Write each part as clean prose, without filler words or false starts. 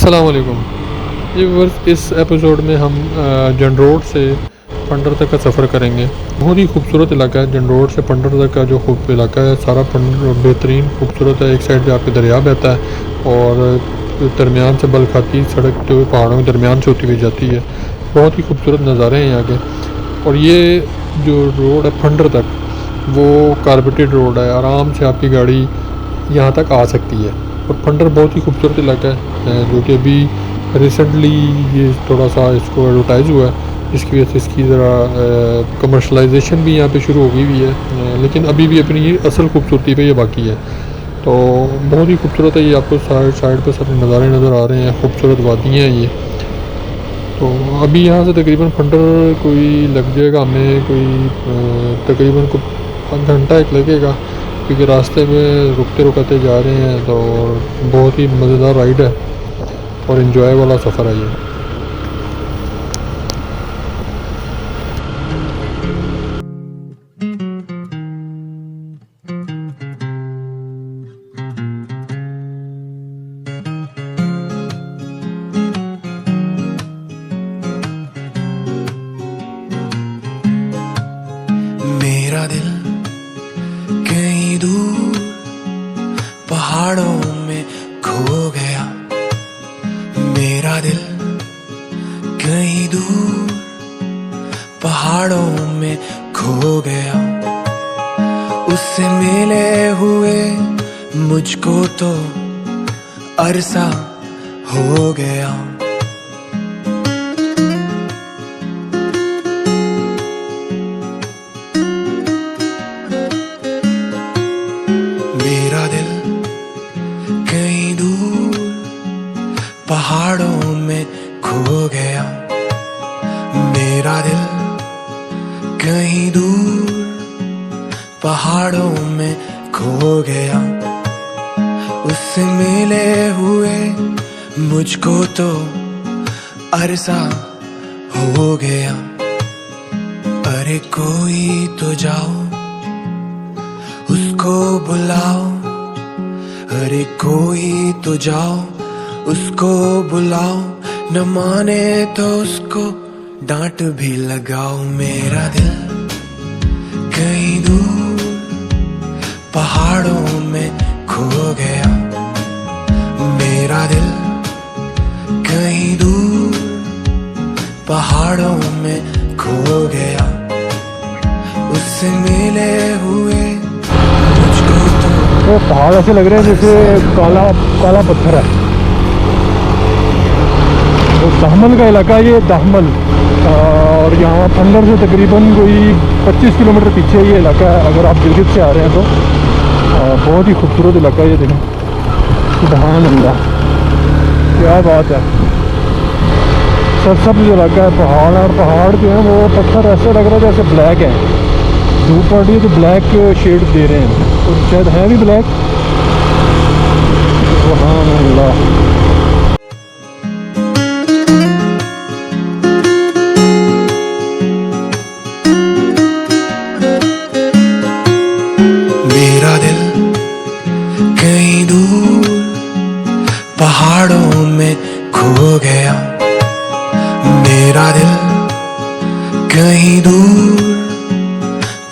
अस्सलाम वालेकुम। ये वर्स इस एपिसोड में हम जन रोड से पंडर तक का सफ़र करेंगे। बहुत ही खूबसूरत इलाका है। जन रोड से पंडर तक का जो खूब इलाका है सारा पंडर बेहतरीन खूबसूरत है। एक साइड पे आपके दरिया बहता है और दरमियान से बल खाती सड़क जो पहाड़ों के दरमियान से होती हुई जाती है। बहुत ही खूबसूरत नज़ारे हैं यहाँ के। और ये जो रोड है पंडर तक वो कारपेटेड रोड है। आराम से आपकी गाड़ी यहाँ तक आ सकती है। और पंडर बहुत ही खूबसूरत इलाका है जो कि अभी रिसेंटली ये थोड़ा सा इसको एडवर्टाइज़ हुआ है, जिसकी वजह से इसकी ज़रा कमर्शलाइजेशन भी यहाँ पे शुरू हो गई हुई है, लेकिन अभी भी अपनी असल खूबसूरती पे ये बाकी है। तो बहुत ही खूबसूरत है ये। आपको साइड पे सारे नज़ारे नज़र आ रहे हैं, खूबसूरत वादियाँ हैं ये। तो अभी यहाँ से तकरीबन पंडर कोई लग जाएगा हमें कोई तकरीबन को घंटा एक लगेगा, क्योंकि रास्ते में रुकते रुकते जा रहे हैं। तो बहुत ही मज़ेदार राइड है और इन्जॉय वाला सफ़र है ये। मेरा दिल कहीं दूर पहाड़ों में खो गया। मेरा दिल कहीं दूर पहाड़ों में खो गया। उससे मिले हुए मुझको तो अरसा हो गया। मेरा दिल कहीं दूर पहाड़ों में खो गया। मेरा दिल कहीं दूर पहाड़ों में खो गया। उससे मिले हुए मुझको तो अरसा हो गया। अरे कोई तो जाओ उसको बुलाओ। अरे कोई तो जाओ उसको बुलाओ। न माने तो उसको डांट भी लगाओ। मेरा दिल कहीं दूर पहाड़ों में खो गया। मेरा दिल कहीं दूर पहाड़ों में खो गया। उससे मिले हुए तो पहाड़ ऐसे लग रहे हैं जैसे काला काला पत्थर है। तो दहमल का इलाका ये दहमल, और यहाँ पंडर से तकरीबन कोई 25 किलोमीटर पीछे ये इलाका है। अगर आप गिलगित से आ रहे हैं तो बहुत ही खूबसूरत इलाका ये देखें। सुभान अल्लाह, क्या बात है। सब इलाका है पहाड़, और पहाड़ जो है वो पत्थर ऐसे लग रहा है जैसे ब्लैक है। धूप पड़ रही है तो ब्लैक शेड दे रहे हैं, तो शायद है भी ब्लैक। सुभान अल्लाह। मेरा दिल कहीं दूर पहाड़ों में खो गया। मेरा दिल कहीं दूर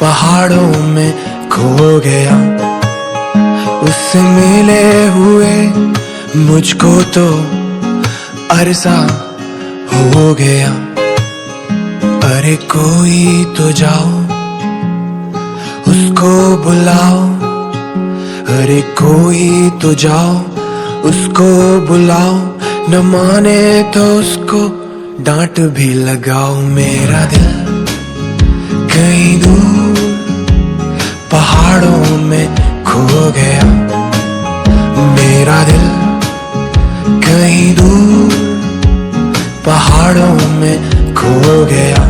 पहाड़ों में खो गया। उससे मिले हुए मुझको तो अरसा हो गया। अरे कोई तो जाओ उसको बुलाओ। अरे कोई तो जाओ उसको बुलाओ। न माने तो उसको डांट भी लगाओ। मेरा दिल कहीं दूर पहाड़ों में खो गया। मेरा दिल कहीं दूर पहाड़ों में खो गया।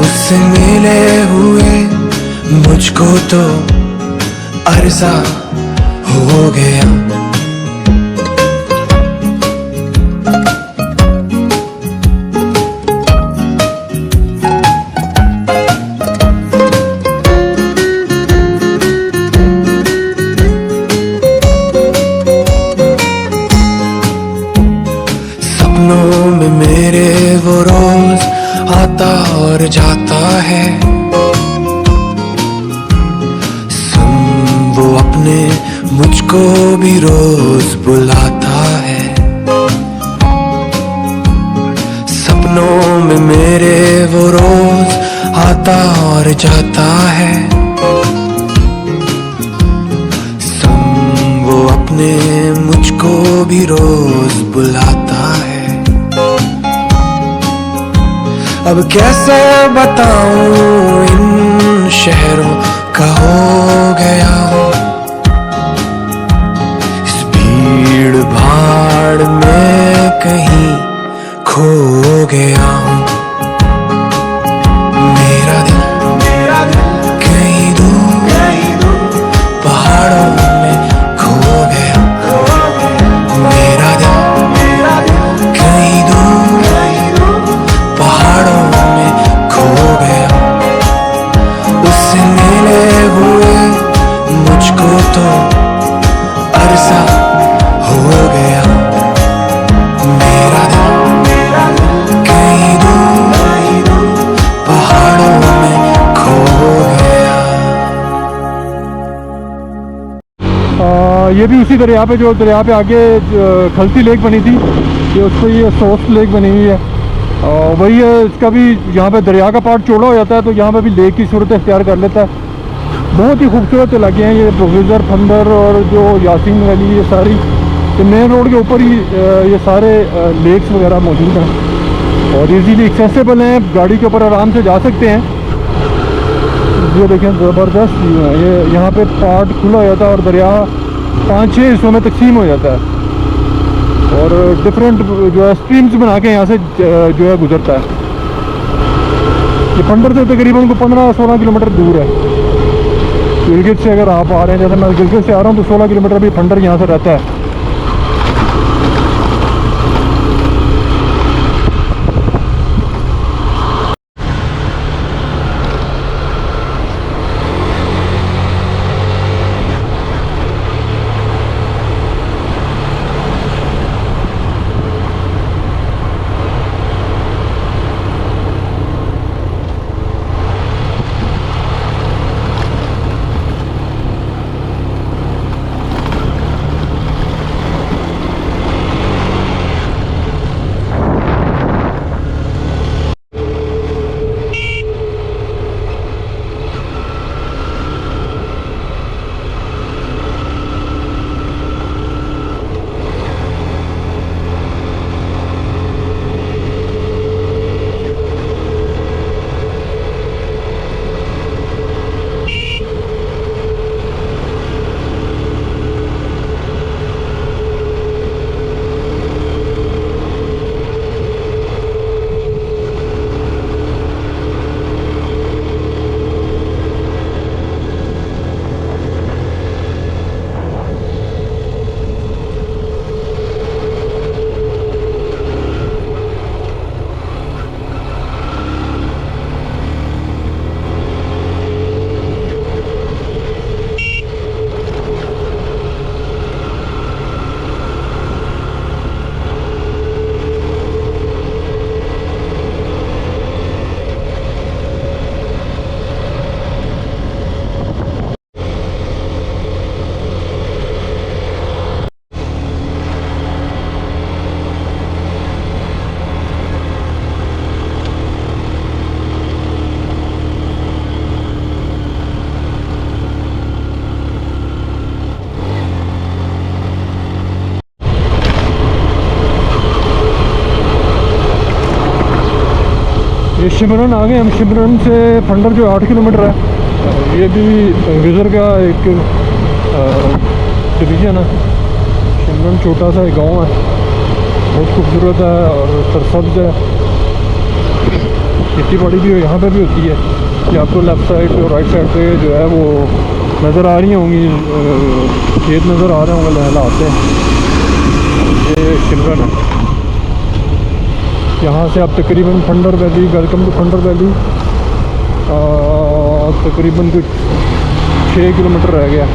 उससे मिले हुए मुझको तो अरसा हो गया। में मेरे वो रोज आता और जाता है, सुन वो अपने मुझको भी रोज बुलाता है। सपनों में मेरे वो रोज आता और जाता है, सुन वो अपने मुझको भी रोज बुलाता है। अब कैसे बताऊं इन शहरों का हो गया हूँ, इस भीड़ भाड़ में कहीं खो गया हूँ। मेरा दिल कहीं दूर पहाड़ों में खो गया, मेरा दिल कहीं दूर पहाड़ों में खो गया। उससे मिले हुए मुझको तो अरसा हो गया, मेरा दिल कहीं दूर पहाड़ों में खो गया। ये भी उसी दरिया पे, जो दरिया पे आगे खलती लेक बनी थी, ये उस पर ये सोस्ट लेक बनी हुई है। वही है, इसका भी यहाँ पे दरिया का पार्ट चौड़ा हो जाता है तो यहाँ पे भी लेक की सूरत इख्तियार कर लेता है। बहुत ही खूबसूरत इलाके हैं ये, प्रोफेसर फंदर और जो यासीन वैली, ये सारी मेन रोड के ऊपर ही ये सारे लेक्स वगैरह मौजूद हैं और इजीली एक्सेसिबल हैं, गाड़ी के ऊपर आराम से जा सकते हैं। ये देखें ज़बरदस्त व्यू है। ये यहाँ पे पार्ट खुला हो जाता है और दरिया 5-6 हिस्सों में तकसीम हो जाता है और डिफरेंट जो है स्ट्रीम्स बना के यहाँ से जो है गुजरता है। ये फंडर से तकरीबन को 15-16 किलोमीटर दूर है। गिलगित से अगर आप आ रहे हैं, जैसे मैं गिलगित से आ रहा हूँ तो 16 किलोमीटर भी फंडर यहाँ से रहता है। ये शिमरन आ गए हम। शिमरन से फंडर जो 8 किलोमीटर है, ये भी विज़र का एक डिवीज़न है। शिमरन छोटा सा एक गांव है, बहुत खूबसूरत है और सरसब्ज है। खेती बाड़ी भी यहाँ पे भी होती है। ये आपको लेफ़्ट साइड और राइट साइड पे जो है वो नज़र आ रही होंगी, खेत नज़र आ रहे होंगे लहलाते हैं। ये शिमरन है। यहाँ से आप तकरीबन Phander valley, welcome to Phander valley, तकरीबन कुछ 6 किलोमीटर रह गया।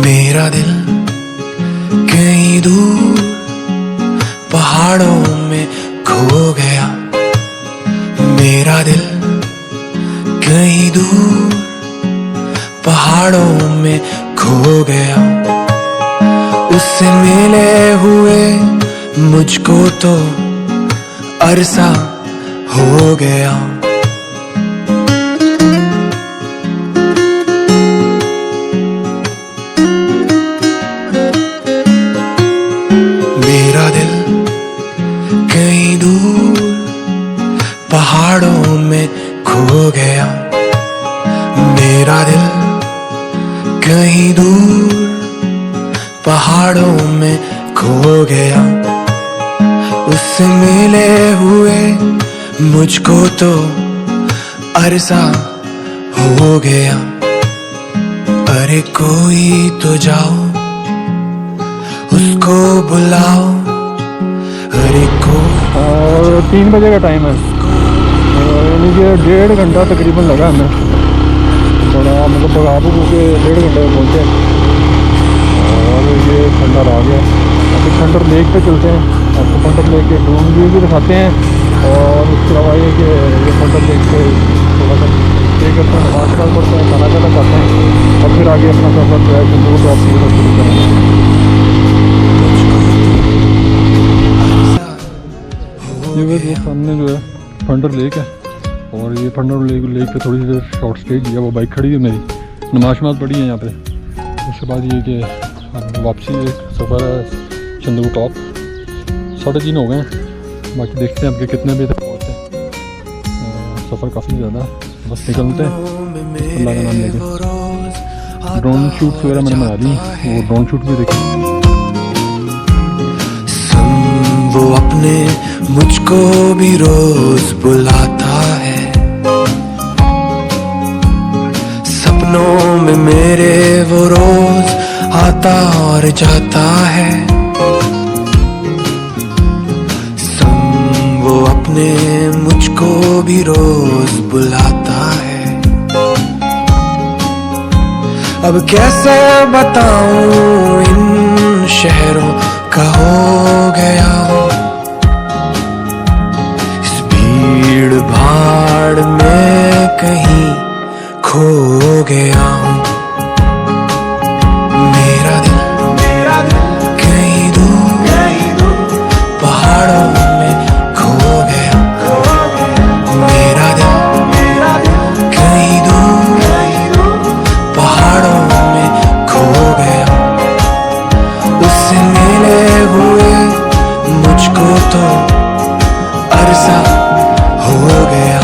मेरा दिल कहीं दूर पहाड़ों में खो गया, मेरा दिल कहीं दूर पहाड़ों में खो गया। उससे मिले हुए मुझको तो अरसा हो गया। मेरा दिल कहीं दूर पहाड़ों में खो गया, मेरा दिल कहीं दूर पहाड़ों में खो गया। उससे मिले हुए मुझको तो अरसा हो गया। अरे कोई तो जाओ उसको बुलाओ, अरे को। और 3 बजे का टाइम है, यानी कि 1.5 घंटा तकरीबन लगा हमें। बड़ा मतलब बगा के 1.5 घंटे में पहुँचे और ये खंडर आ गया। अभी खंडर लेक पे चलते हैं, आपको खंडर लेक के ड्रोन व्यू भी दिखाते हैं। और उसके अलावा ये कि ये खंडर लेक पे थोड़ा सा स्टे करते हैं, नमाज पढ़ते हैं, खाना खाना खाते हैं और फिर आगे अपना सफर जो है चंद्रपुर टॉप पूरा शुरू करेंगे। ये सामने जो है फंडर लेक है और ये फंडर लेक पे थोड़ी देर शॉर्ट स्टे किया। वो बाइक खड़ी है मेरी, नमाज पड़ी है यहाँ पे। उसके बाद ये कि वापसी एक सफ़र है चंद्रपुर टॉप। 3:30 हो गए हैं, बाकी देखते हैं आपके कितने बजे तक पहुँचते हैं। सफ़र काफ़ी ज़्यादा है, बस निकलते हैं अल्लाह का नाम लेके। ड्रोन शूट्स वगैरह मैंने बना दी, वो ड्रोन शूट भी देखें। वो अपने मुझको भी रोज बुलाता है, सपनों में मेरे वो रोज आता और जाता है। वो अपने मुझको भी रोज बुलाता है। अब कैसे बताऊं इन शहरों का हो गया हूँ, इस भीड़ भाड़ में कहीं खो गया हूँ। मेरा दिल कहीं दूर पहाड़ों में खो गया, मेरा दिल कहीं दूर पहाड़ों में खो गया। उससे मिले हुए मुझको तो अरसा हो गया।